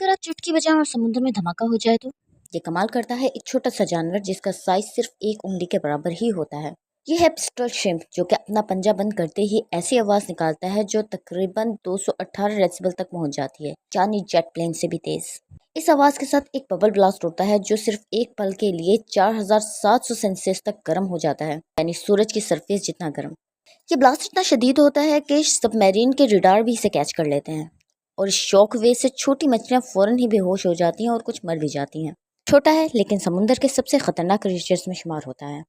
अगर आप चुटकी बजाएं और समुद्र में धमाका हो जाए तो ये कमाल करता है एक छोटा सा जानवर जिसका साइज सिर्फ एक उंगली के बराबर ही होता है। ये है पिस्टल शिम्प जो कि अपना पंजा बंद करते ही ऐसी आवाज निकालता है जो तकरीबन 218 डेसिबल तक पहुंच जाती है, यानी जेट प्लेन से भी तेज। इस आवाज के साथ एक बबल ब्लास्ट होता है जो सिर्फ एक पल के लिए 4700 सेल्सियस तक गर्म हो जाता है, यानी सूरज की सरफेस जितना गर्म। ये ब्लास्ट इतना शदीद होता है कि सबमरीन के रडार भी इसे कैच कर लेते हैं और इस शॉक वेव से छोटी मछलियां फौरन ही बेहोश हो जाती हैं और कुछ मर भी जाती हैं। छोटा है लेकिन समुंदर के सबसे खतरनाक क्रीचर्स में शुमार होता है।